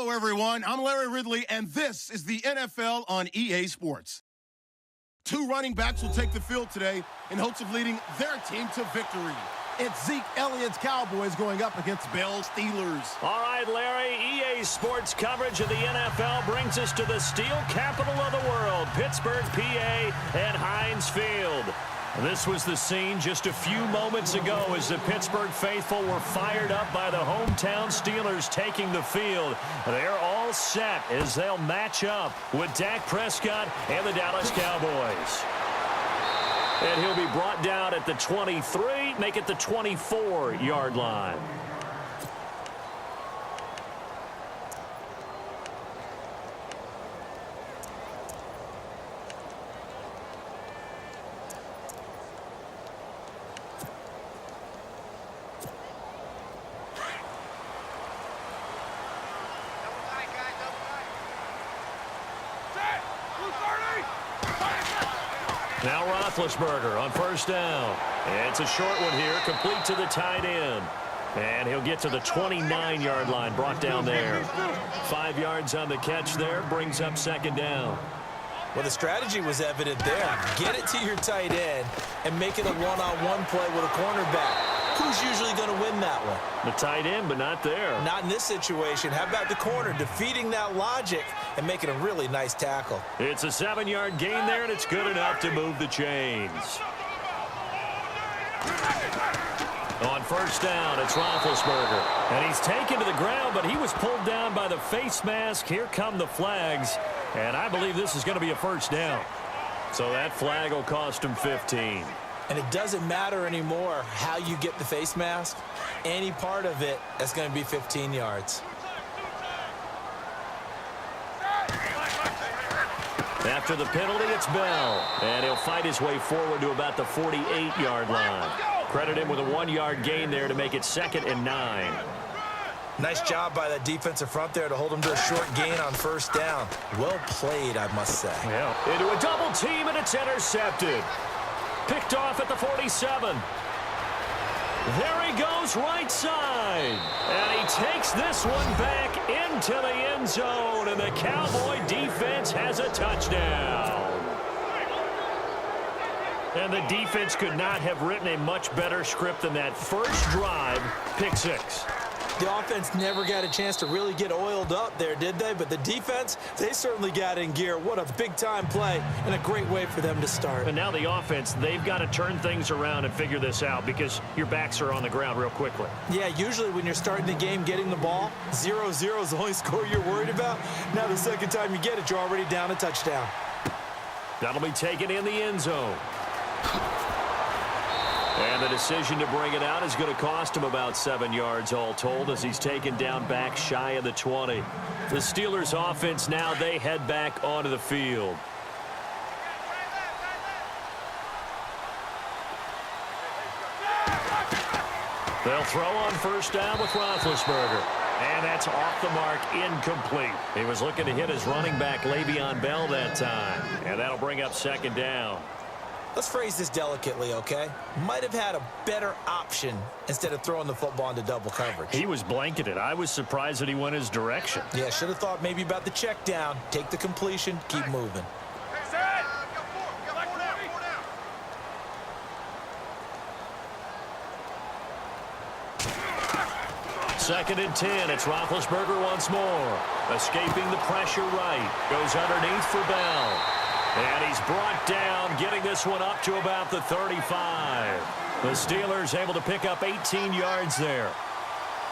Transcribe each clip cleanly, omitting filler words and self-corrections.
Hello, everyone. I'm Larry Ridley, and this is the NFL on EA Sports. Two running backs will take the field today in hopes of leading their team to victory. It's Zeke Elliott's Cowboys going up against Bill's Steelers. All right, Larry, EA Sports coverage of the NFL brings us to the steel capital of the world, Pittsburgh, PA, at Heinz Field. This was the scene just a few moments ago as the Pittsburgh faithful were fired up by the hometown Steelers taking the field. They're all set as they'll match up with Dak Prescott and the Dallas Cowboys. And he'll be brought down at the 23, make it the 24-yard line. Now Roethlisberger on first down. It's a short one here, complete to the tight end. And he'll get to the 29-yard line, brought down there. 5 yards on the catch there, brings up second down. Well, the strategy was evident there. Get it to your tight end and make it a one-on-one play with a cornerback. Who's usually going to win that one? The tight end, but not there. Not in this situation. How about the corner defeating that logic and making a really nice tackle? It's a 7-yard gain there, and it's good enough to move the chains. On first down, it's Roethlisberger. And he's taken to the ground, but he was pulled down by the face mask. Here come the flags. And I believe this is going to be a first down. So that flag will cost him 15. And it doesn't matter anymore how you get the face mask. Any part of it, that's going to be 15 yards. After the penalty, it's Bell. And he'll fight his way forward to about the 48-yard line. Credit him with a 1-yard gain there to make it 2nd and 9. Nice job by that defensive front there to hold him to a short gain on first down. Well played, I must say. Yeah. Into a double team, and it's intercepted. Picked off at the 47. There he goes right side. And he takes this one back into the end zone. And the Cowboy defense has a touchdown. And the defense could not have written a much better script than that first drive, pick 6. The offense never got a chance to really get oiled up there, did they? But the defense, they certainly got in gear. What a big-time play and a great way for them to start. And now the offense, they've got to turn things around and figure this out because your backs are on the ground real quickly. Yeah, usually when you're starting the game getting the ball, 0-0 is the only score you're worried about. Now the second time you get it, you're already down a touchdown. That'll be taken in the end zone. And the decision to bring it out is going to cost him about 7 yards all told as he's taken down back shy of the 20. The Steelers offense now, they head back onto the field. They'll throw on first down with Roethlisberger. And that's off the mark, incomplete. He was looking to hit his running back, Le'Veon Bell, that time. And that'll bring up second down. Let's phrase this delicately, okay? Might have had a better option instead of throwing the football into double coverage. He was blanketed. I was surprised that he went his direction. Yeah, should have thought maybe about the check down. Take the completion, keep moving. Second and 10. It's Roethlisberger once more. Escaping the pressure right. Goes underneath for Bell. And he's brought down, getting this one up to about the 35. The Steelers able to pick up 18 yards there.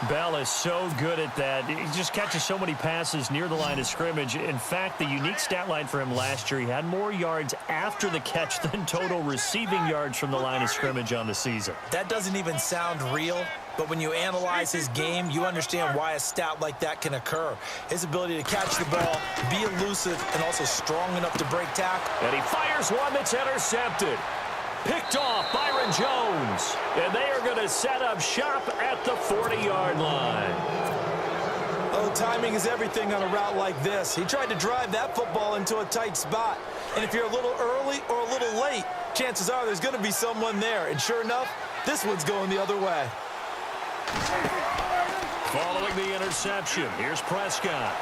Bell is so good at that. He just catches so many passes near the line of scrimmage. In fact, the unique stat line for him last year, he had more yards after the catch than total receiving yards from the line of scrimmage on the season. That doesn't even sound real, but when you analyze his game, you understand why a stat like that can occur. His ability to catch the ball, be elusive, and also strong enough to break tackle. And he fires one that's intercepted. Picked off Byron Jones. And they are going to set up shop at the 40-yard line. Oh, timing is everything on a route like this. He tried to drive that football into a tight spot. And if you're a little early or a little late, chances are there's going to be someone there. And sure enough, this one's going the other way. following the interception. Here's Prescott.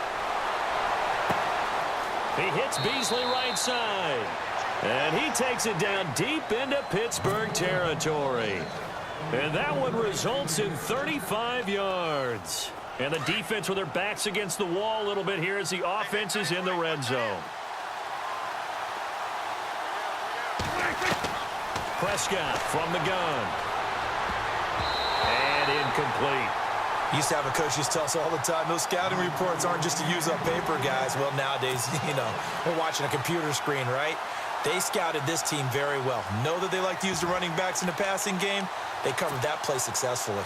He hits Beasley right side. And he takes it down deep into Pittsburgh territory. And that one results in 35 yards. And the defense with their backs against the wall a little bit here as the offense is in the red zone. Prescott from the gun. And incomplete. Used to have a coach used to tell us all the time, those scouting reports aren't just to use up paper, guys. Well, nowadays, we're watching a computer screen, right? They scouted this team very well. Know that they like to use the running backs in the passing game. They covered that play successfully.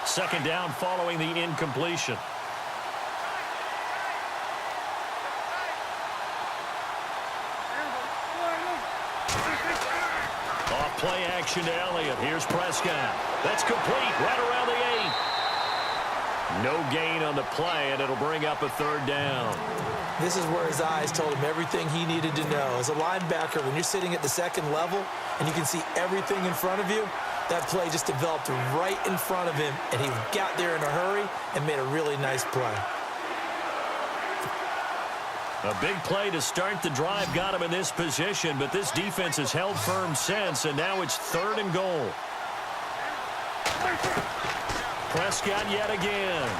Second down following the incompletion. Off play action to Elliott. Here's Prescott. That's complete right around the 8. No gain on the play, and it'll bring up a third down. This is where his eyes told him everything he needed to know. As a linebacker, when you're sitting at the second level and you can see everything in front of you, that play just developed right in front of him, and he got there in a hurry and made a really nice play. A big play to start the drive got him in this position, but this defense has held firm since, and now it's 3rd and goal. Prescott yet again.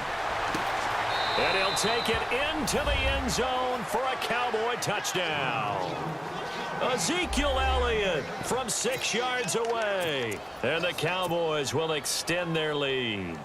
And he'll take it into the end zone for a Cowboy touchdown. Ezekiel Elliott from 6 yards away. And the Cowboys will extend their lead.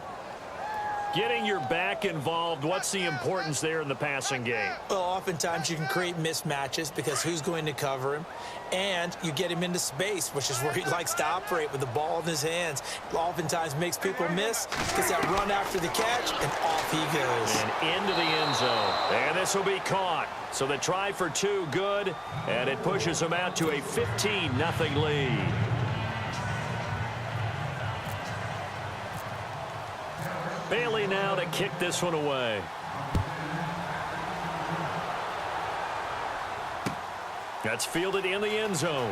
Getting your back involved, what's the importance there in the passing game? Well, oftentimes you can create mismatches because who's going to cover him? And you get him into space, which is where he likes to operate with the ball in his hands. Oftentimes makes people miss, gets that run after the catch, and off he goes. And into the end zone. And this will be caught. So the try for 2, good, and it pushes them out to a 15-0 lead. Bailey now to kick this one away. That's fielded in the end zone.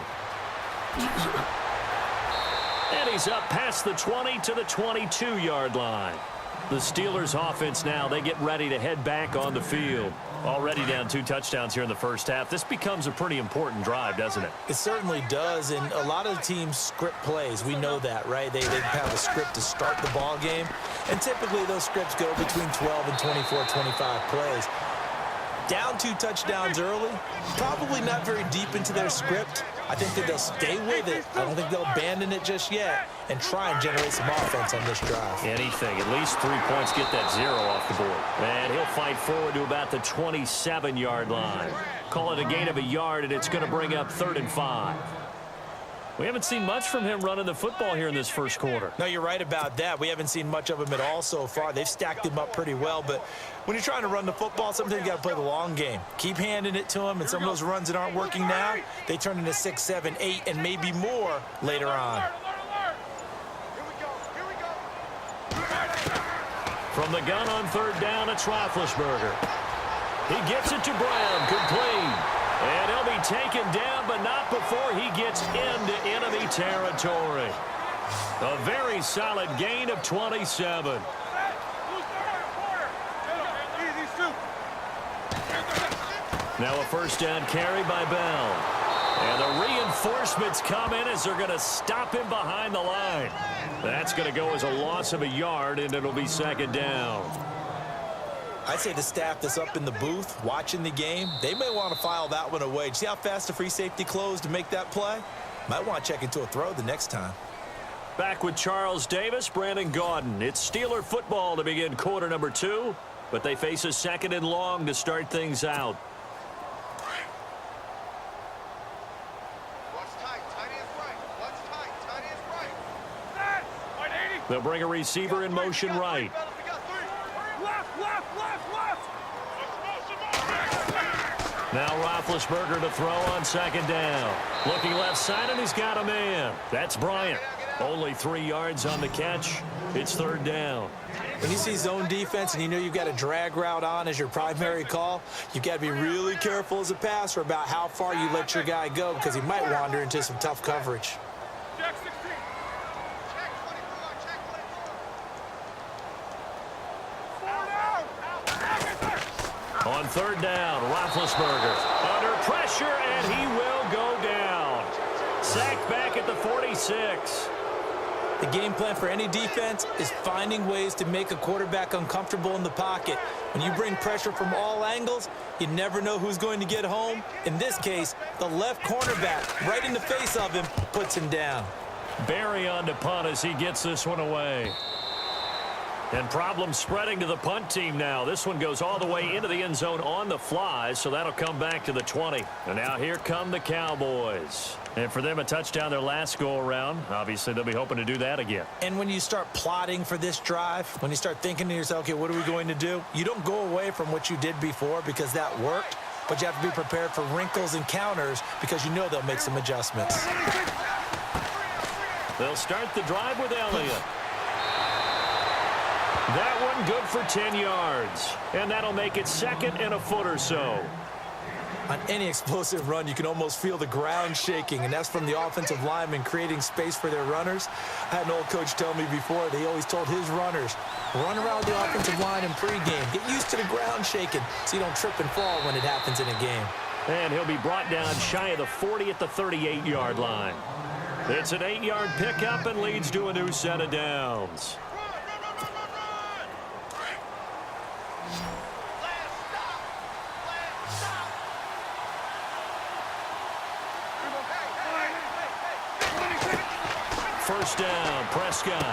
And he's up past the 20 to the 22-yard line. The Steelers offense now, they get ready to head back on the field. Already down 2 touchdowns here in the first half. This becomes a pretty important drive, doesn't it? It certainly does, and a lot of teams script plays. We know that, right? They have a script to start the ball game, and typically those scripts go between 12 and 24, 25 plays. Down 2 touchdowns early, probably not very deep into their script. I think that they'll stay with it. I don't think they'll abandon it just yet and try and generate some offense on this drive. Anything. At least 3 points, get that 0 off the board. And he'll fight forward to about the 27-yard line. Call it a gain of a yard, and it's going to bring up 3rd and 5. We haven't seen much from him running the football here in this first quarter. No, you're right about that. We haven't seen much of him at all so far. They've stacked him up pretty well, but when you're trying to run the football, sometimes you got to play the long game. Keep handing it to him, and some of those runs that aren't working now, they turn into 6, 7, 8, and maybe more later on. From the gun on 3rd down, it's Roethlisberger. He gets it to Brown, complete. And he'll be taken down, but not before he gets into enemy territory. A very solid gain of 27. Now a first down carry by Bell. And the reinforcements come in as they're going to stop him behind the line. That's going to go as a loss of a yard, and it'll be 2nd down. I'd say the staff that's up in the booth watching the game, they may want to file that one away. See how fast the free safety closed to make that play? Might want to check into a throw the next time. Back with Charles Davis, Brandon Gaudin. It's Steeler football to begin quarter number 2, but they face a 2nd and long to start things out. They'll bring a receiver in motion right. Now Roethlisberger to throw on second down. Looking left side, and he's got a man. That's Bryant. Only 3 yards on the catch. It's third down. When you see zone defense and you know you've got a drag route on as your primary call, you've got to be really careful as a passer about how far you let your guy go because he might wander into some tough coverage. On third down, Roethlisberger under pressure, and he will go down. Sacked back at the 46. The game plan for any defense is finding ways to make a quarterback uncomfortable in the pocket. When you bring pressure from all angles, you never know who's going to get home. In this case, the left cornerback, right in the face of him, puts him down. Barry on to punt as he gets this one away. And problems spreading to the punt team now. This one goes all the way into the end zone on the fly, so that'll come back to the 20. And now here come the Cowboys. And for them, a touchdown their last go-around. Obviously, they'll be hoping to do that again. And when you start plotting for this drive, when you start thinking to yourself, okay, what are we going to do? You don't go away from what you did before because that worked, but you have to be prepared for wrinkles and counters because you know they'll make some adjustments. They'll start the drive with Elliott. That one good for 10 yards. And that'll make it second and a foot or so. On any explosive run, you can almost feel the ground shaking, and that's from the offensive linemen creating space for their runners. I had an old coach tell me before, he always told his runners, run around the offensive line in pregame. Get used to the ground shaking so you don't trip and fall when it happens in a game. And he'll be brought down shy of the 40 at the 38-yard line. It's an 8-yard pickup and leads to a new set of downs. First down, Prescott.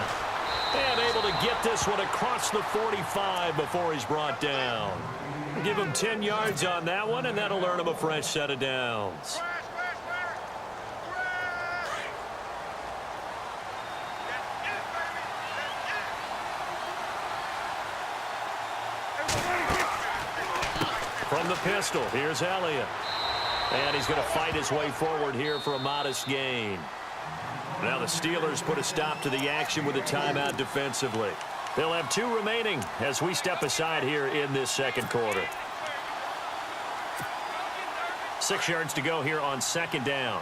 And able to get this one across the 45 before he's brought down. Give him 10 yards on that one, and that'll earn him a fresh set of downs. From the pistol, here's Elliott. And he's going to fight his way forward here for a modest gain. Now the Steelers put a stop to the action with a timeout defensively. They'll have 2 remaining as we step aside here in this second quarter. 6 yards to go here on second down.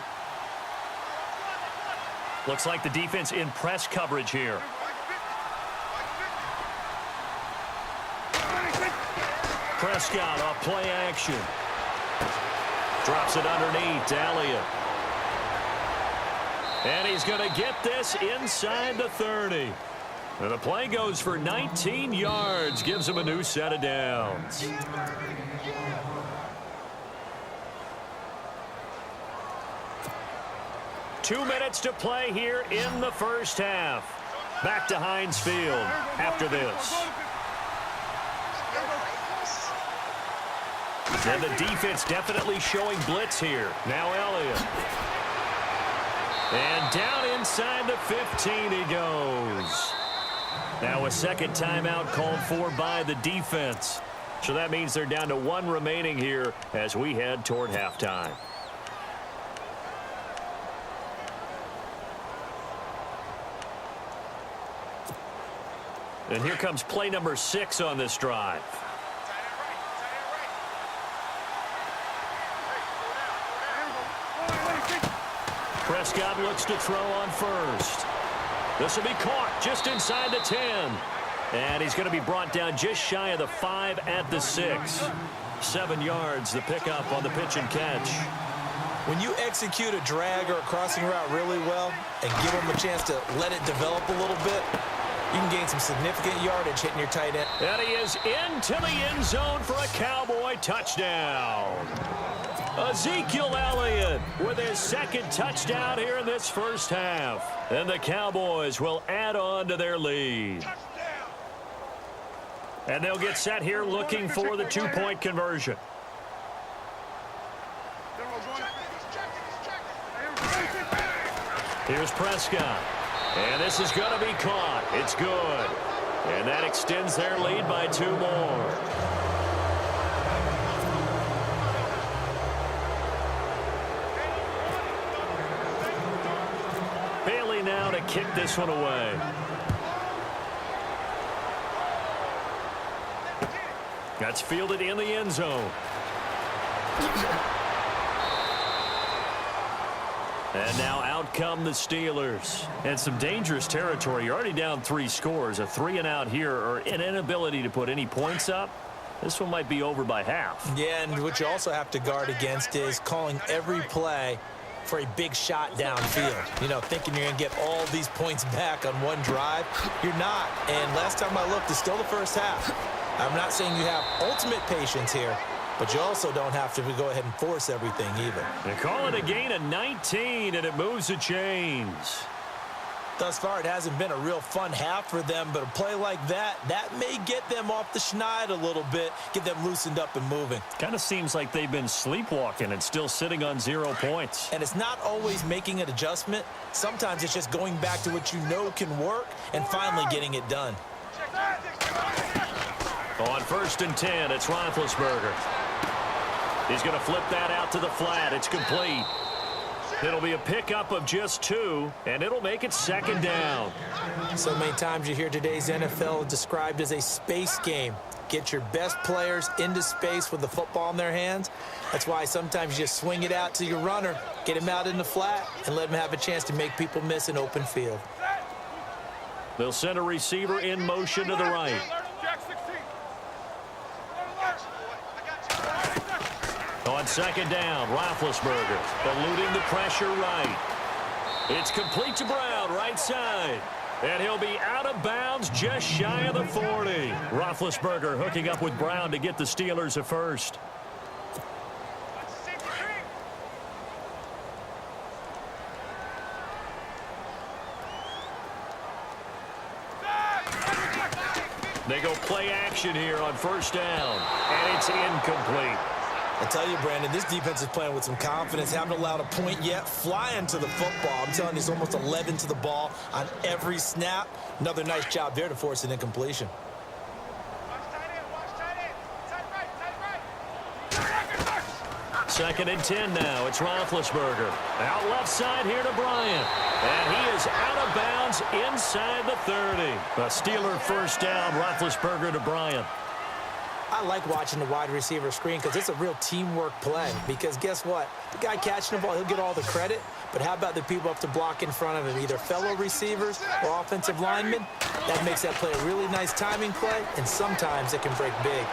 Looks like the defense in press coverage here. Prescott off play action. Drops it underneath to Elliott. And he's going to get this inside the 30. And the play goes for 19 yards. Gives him a new set of downs. Two minutes to play here in the first half. Back to Heinz Field after this. And the defense definitely showing blitz here. Now Elliott. And down inside the 15 he goes. Now a second timeout called for by the defense. So that means they're down to 1 remaining here as we head toward halftime. And here comes play number 6 on this drive. Prescott looks to throw on first. This will be caught just inside the 10. And he's going to be brought down just shy of the 5 at the 6. 7 yards, the pickup on the pitch and catch. When you execute a drag or a crossing route really well and give them a chance to let it develop a little bit, you can gain some significant yardage hitting your tight end. And he is into the end zone for a Cowboy touchdown. Ezekiel Elliott with his second touchdown here in this first half. And the Cowboys will add on to their lead. And they'll get set here looking for the 2-point conversion. Here's Prescott. And this is going to be caught. It's good. And that extends their lead by 2 more. now to kick this one away. That's fielded in the end zone. And now out come the Steelers. And some dangerous territory. You're already down 3 scores. A 3-and-out here, or an inability to put any points up. This one might be over by half. Yeah, and what you also have to guard against is calling every play for a big shot downfield. You know, thinking you're going to get all these points back on one drive. You're not. And last time I looked, it's still the first half. I'm not saying you have ultimate patience here, but you also don't have to go ahead and force everything either. They call it a gain of 19, and it moves the chains. Thus far, it hasn't been a real fun half for them, but a play like that may get them off the schneid a little bit, get them loosened up and moving. Kind of seems like they've been sleepwalking and still sitting on 0 points. And it's not always making an adjustment. Sometimes it's just going back to what you know can work and finally getting it done. On 1st and 10, it's Roethlisberger. He's going to flip that out to the flat. It's complete. It'll be a pickup of just 2, and it'll make it 2nd down. So many times you hear today's NFL described as a space game. Get your best players into space with the football in their hands. That's why sometimes you just swing it out to your runner, get him out in the flat, and let him have a chance to make people miss an open field. They'll send a receiver in motion to the right. On 2nd down, Roethlisberger eluding the pressure right. It's complete to Brown, right side. And he'll be out of bounds just shy of the 40. Roethlisberger hooking up with Brown to get the Steelers a first. They go play action here on 1st down, and it's incomplete. I tell you, Brandon, this defense is playing with some confidence. Haven't allowed a point yet. Flying to the football. I'm telling you, it's almost 11 to the ball on every snap. Another nice job there to force an incompletion. Second and 10 now. It's Roethlisberger. Out left side here to Bryant. And he is out of bounds inside the 30. A Steeler 1st down. Roethlisberger to Bryant. I like watching the wide receiver screen because it's a real teamwork play. Because guess what? The guy catching the ball, he'll get all the credit. But how about the people up to block in front of him, either fellow receivers or offensive linemen? That makes that play a really nice timing play, and sometimes it can break big.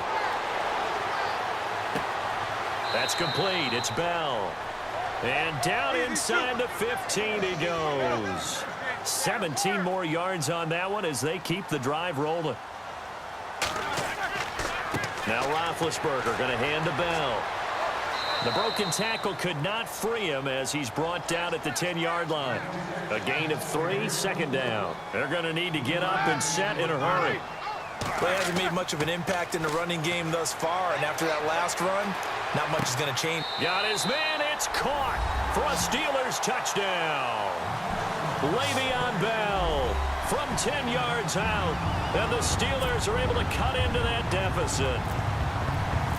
That's complete. It's Bell. And down inside the 15 he goes. 17 more yards on that one as they keep the drive rolling. Now Roethlisberger going to hand to Bell. The broken tackle could not free him as he's brought down at the 10-yard line. A gain of 3, 2nd down. They're going to need to get up and set in a hurry. Well, he hasn't made much of an impact in the running game thus far, and after that last run, not much is going to change. Got his man. It's caught for a Steelers touchdown. Le'Veon Bell from 10 yards out, and the Steelers are able to cut into that deficit.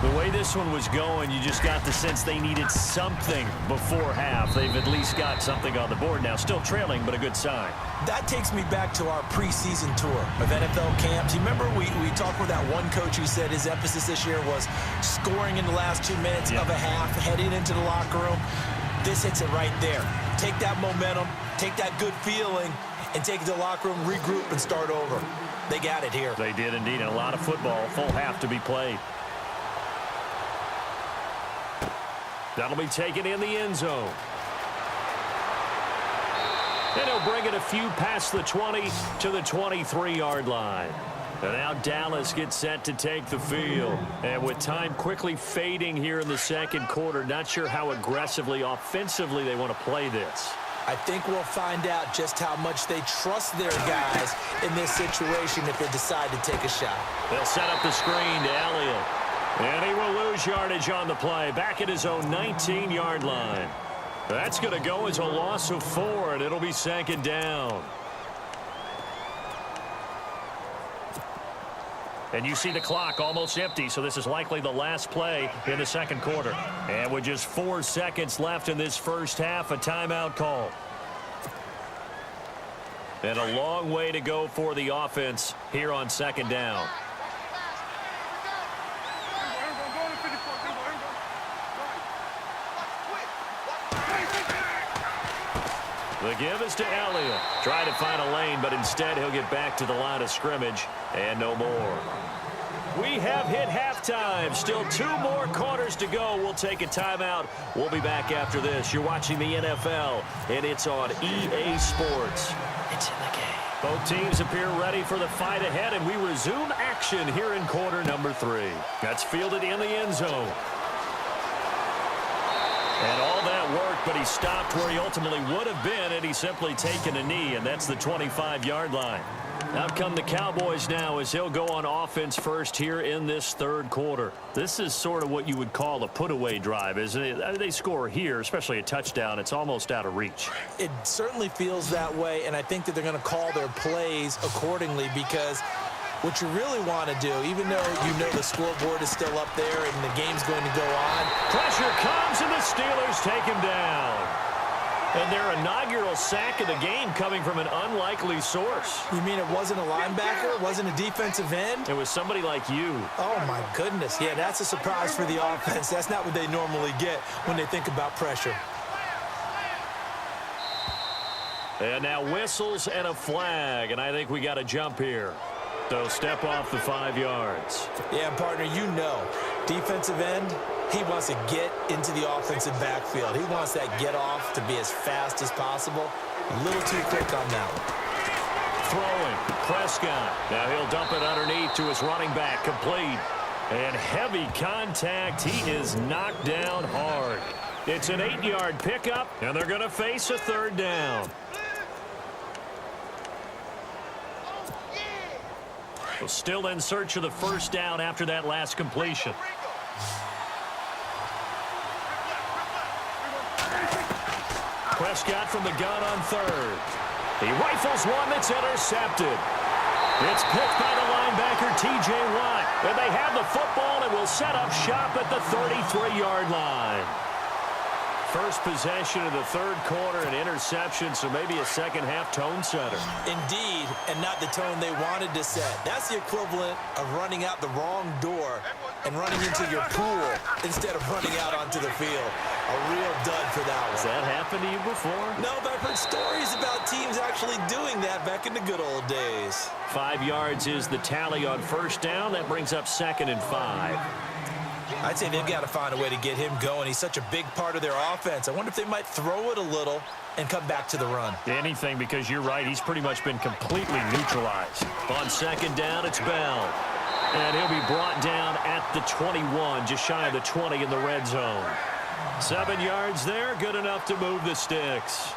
The way this one was going, you just got the sense they needed something before half. They've at least got something on the board now. Still trailing, but a good sign. That takes me back to our preseason tour of NFL camps. You remember we talked with that one coach who said his emphasis this year was scoring in the last 2 minutes of a half, heading into the locker room. This hits it right there. Take that momentum, take that good feeling, and take it to the locker room, regroup, and start over. They got it here. They did indeed, and a lot of football, full half to be played. That'll be taken in the end zone. And he'll bring it a few past the 20 to the 23-yard line. And now Dallas gets set to take the field. And with time quickly fading here in the 2nd quarter, not sure how aggressively, offensively they want to play this. I think we'll find out just how much they trust their guys in this situation if they decide to take a shot. They'll set up the screen to Elliott. And he will lose yardage on the play, back at his own 19-yard line. That's going to go as a loss of 4, and it'll be 2nd down. And you see the clock almost empty, so this is likely the last play in the 2nd quarter. And with just 4 seconds left in this first half, a timeout call. And a long way to go for the offense here on second down. The give is to Elliott. Trying to find a lane, but instead he'll get back to the line of scrimmage and no more. We have hit halftime. Still 2 more quarters to go. We'll take a timeout. We'll be back after this. You're watching the NFL, and it's on EA Sports. It's in the game. Both teams appear ready for the fight ahead, and we resume action here in quarter number 3. That's fielded in the end zone. And all that worked, but he stopped where he ultimately would have been had he simply taken a knee, and that's the 25-yard line. Out come the Cowboys now as he'll go on offense first here in this third quarter. This is sort of what you would call a put-away drive, isn't it? They score here, especially a touchdown. It's almost out of reach. It certainly feels that way, and I think that they're going to call their plays accordingly because what you really want to do, even though you know the scoreboard is still up there and the game's going to go on. Pressure comes, and the Steelers take him down. And their inaugural sack of the game coming from an unlikely source. You mean it wasn't a linebacker? It wasn't a defensive end? It was somebody like you. Oh, my goodness. Yeah, that's a surprise for the offense. That's not what they normally get when they think about pressure. And now whistles and a flag, and I think we got to jump here. They'll step off the 5 yards. Yeah, partner, you know, defensive end, he wants to get into the offensive backfield. He wants that get off to be as fast as possible. A little too quick on that one. Throwing, Prescott. Now he'll dump it underneath to his running back, complete. And heavy contact. He is knocked down hard. It's an 8-yard pickup, and they're going to face a third down. Still in search of the first down after that last completion. Prescott from the gun on third. He rifles one that's intercepted. It's picked by the linebacker, T.J. Watt. And they have the football and will set up shop at the 33-yard line. First possession of the third quarter, an interception, so maybe a second-half tone setter. Indeed, and not the tone they wanted to set. That's the equivalent of running out the wrong door and running into your pool instead of running out onto the field. A real dud for that one. Has that happened to you before? No, but I've heard stories about teams actually doing that back in the good old days. 5 yards is the tally on first down. That brings up 2nd and 5. I'd say they've got to find a way to get him going. He's such a big part of their offense. I wonder if they might throw it a little and come back to the run. Anything, because you're right. He's pretty much been completely neutralized. On second down, it's Bell. And he'll be brought down at the 21, just shy of the 20 in the red zone. 7 yards there, good enough to move the sticks.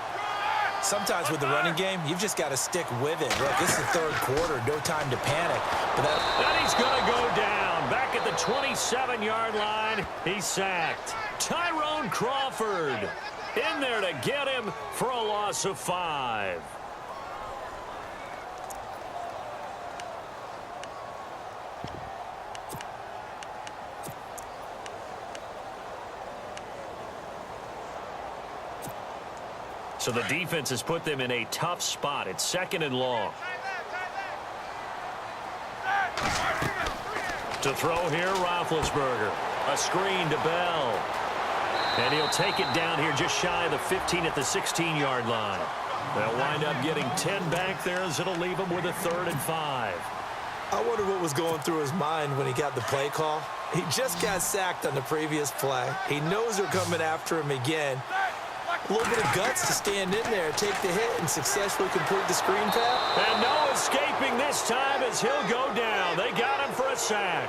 Sometimes with the running game, you've just got to stick with it. Look, this is the third quarter, no time to panic. And he's going to go down. Back at the 27-yard line, he's sacked. Tyrone Crawford in there to get him for a loss of 5. So the defense has put them in a tough spot. It's 2nd and long. To throw here, Roethlisberger. A screen to Bell. And he'll take it down here just shy of the 15 at the 16-yard line. They'll wind up getting 10 back there as it'll leave him with a 3rd and 5. I wonder what was going through his mind when he got the play call. He just got sacked on the previous play. He knows they're coming after him again. A little bit of guts to stand in there, take the hit, and successfully complete the screen pass. And no escaping this time as he'll go down. They got him for a sack.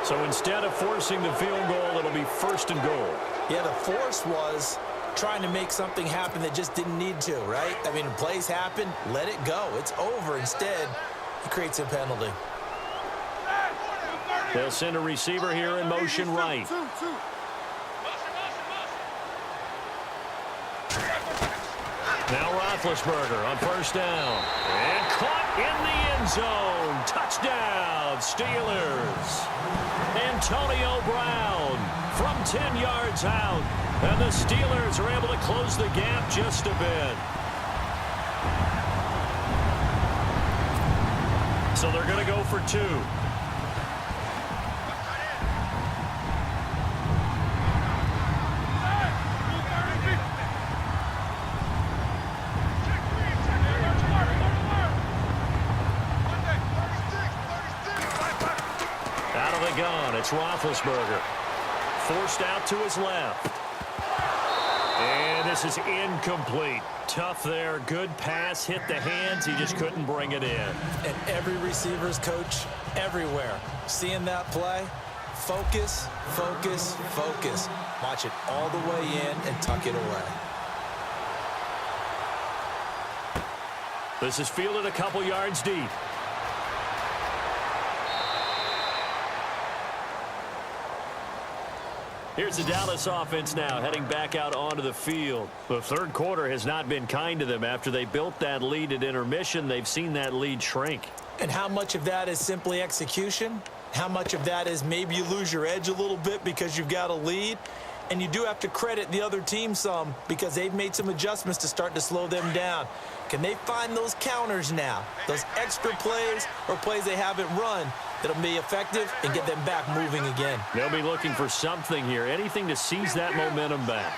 So instead of forcing the field goal, it'll be 1st and goal. Yeah, the force was trying to make something happen that just didn't need to, right? I mean, plays happen, let it go. It's over. Instead, he creates a penalty. They'll send a receiver here in motion right. Now Roethlisberger on first down. And caught in the end zone. Touchdown, Steelers. Antonio Brown from 10 yards out. And the Steelers are able to close the gap just a bit. So they're going to go for 2. Out of the gun, it's Roethlisberger. Forced out to his left. And this is incomplete. Tough there. Good pass. Hit the hands. He just couldn't bring it in. And every receiver's coach everywhere. Seeing that play, focus, focus, focus. Watch it all the way in and tuck it away. This is fielded a couple yards deep. Here's the Dallas offense now, heading back out onto the field. The third quarter has not been kind to them. After they built that lead at intermission, they've seen that lead shrink. And how much of that is simply execution? How much of that is maybe you lose your edge a little bit because you've got a lead? And you do have to credit the other team some because they've made some adjustments to start to slow them down. Can they find those counters now, those extra plays or plays they haven't run that'll be effective and get them back moving again? They'll be looking for something here, anything to seize that momentum back.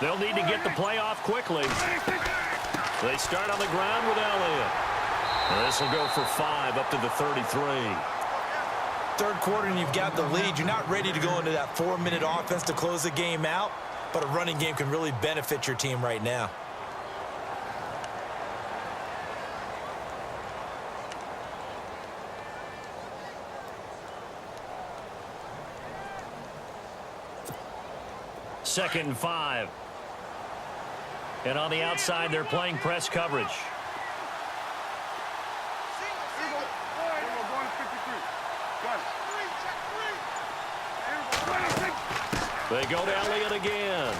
They'll need to get the play off quickly. They start on the ground with Elliott. This will go for 5 up to the 33. Third quarter and you've got the lead. You're not ready to go into that 4-minute offense to close the game out, but a running game can really benefit your team right now. Second and 5. And on the outside, they're playing press coverage. They go to Elliott again.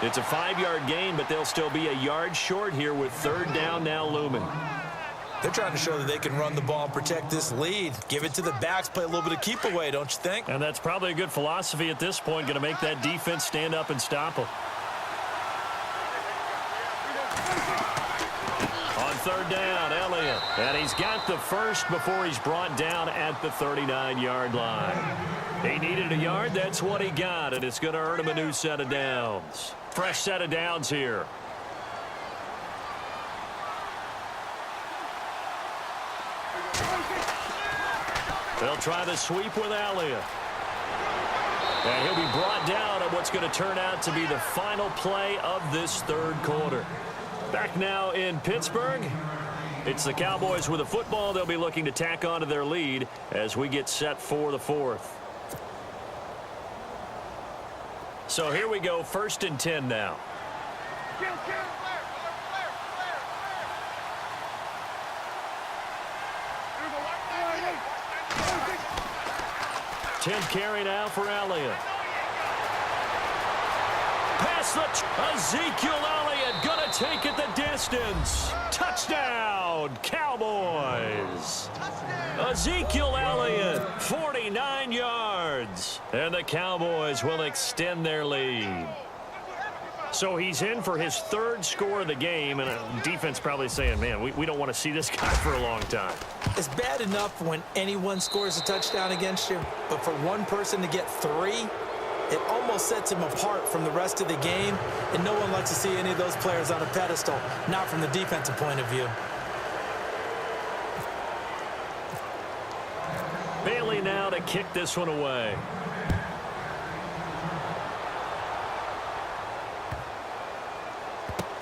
It's a 5-yard gain, but they'll still be a yard short here with third down now looming. They're trying to show that they can run the ball and protect this lead. Give it to the backs, play a little bit of keep away, don't you think? And that's probably a good philosophy at this point, going to make that defense stand up and stop them. On third down, Elliott. And he's got the first before he's brought down at the 39-yard line. He needed a yard, that's what he got, and it's going to earn him a new set of downs. Fresh set of downs here. They'll try the sweep with Elliott. And he'll be brought down at what's going to turn out to be the final play of this third quarter. Back now in Pittsburgh. It's the Cowboys with the football. They'll be looking to tack on to their lead as we get set for the fourth. So here we go, 1st and 10 now. 10th carry now for Elliott. Pass the Ezekiel Elliott gonna take it the distance. Touchdown, Cowboys. Ezekiel Elliott, 49 yards. And the Cowboys will extend their lead. So he's in for his 3rd score of the game, and defense probably saying, man, we don't want to see this guy for a long time. It's bad enough when anyone scores a touchdown against you, but for one person to get 3, it almost sets him apart from the rest of the game, and no one likes to see any of those players on a pedestal, not from the defensive point of view. Bailey now to kick this one away.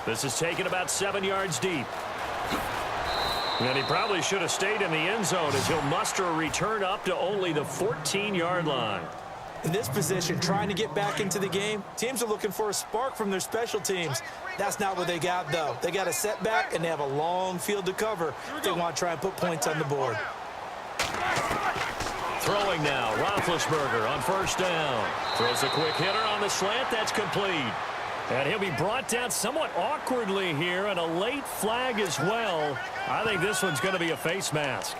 This is taken about 7 yards deep. And he probably should have stayed in the end zone as he'll muster a return up to only the 14-yard line. In this position, trying to get back into the game, teams are looking for a spark from their special teams. That's not what they got, though. They got a setback, and they have a long field to cover if they want to try and put points on the board. Throwing now, Roethlisberger on 1st down. Throws a quick hitter on the slant. That's complete. And he'll be brought down somewhat awkwardly here, and a late flag as well. I think this one's going to be a face mask.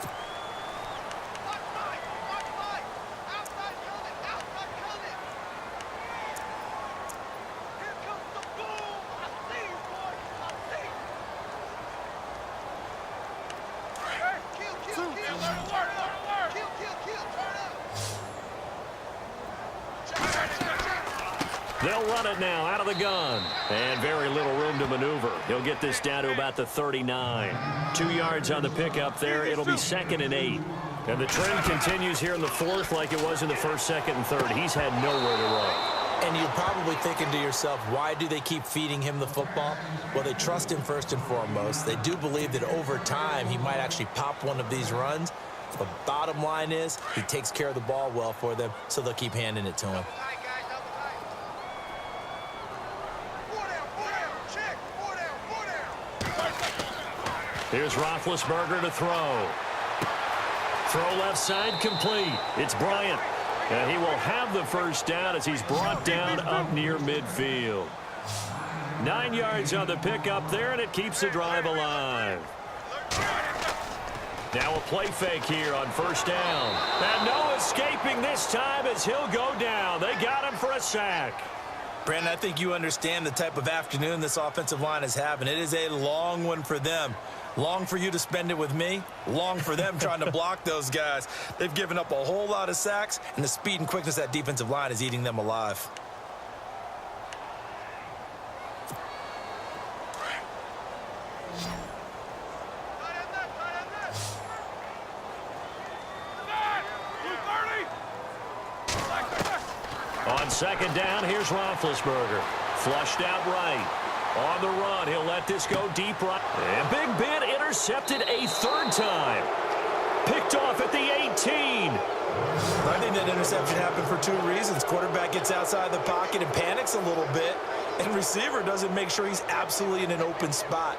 They'll run it now out of the gun. And very little room to maneuver. He'll get this down to about the 39. 2 yards on the pickup there. It'll be 2nd and 8. And the trend continues here in the 4th like it was in the 1st, 2nd, and 3rd. He's had nowhere to run. And you're probably thinking to yourself, why do they keep feeding him the football? Well, they trust him first and foremost. They do believe that over time he might actually pop one of these runs. The bottom line is he takes care of the ball well for them, so they'll keep handing it to him. Here's Roethlisberger to throw. Throw left side complete. It's Bryant. And he will have the first down as he's brought down up near midfield. 9 yards on the pickup there, and it keeps the drive alive. Now a play fake here on 1st down. And no escaping this time as he'll go down. They got him for a sack. Brandon, I think you understand the type of afternoon this offensive line is having. It is a long one for them. Long for you to spend it with me. Long for them trying to block those guys. They've given up a whole lot of sacks, and the speed and quickness of that defensive line is eating them alive. On 2nd down, here's Roethlisberger. Flushed out right. On the run, he'll let this go deep right. And Big Ben intercepted a 3rd time. Picked off at the 18. I think that interception happened for 2 reasons. Quarterback gets outside the pocket and panics a little bit, and receiver doesn't make sure he's absolutely in an open spot.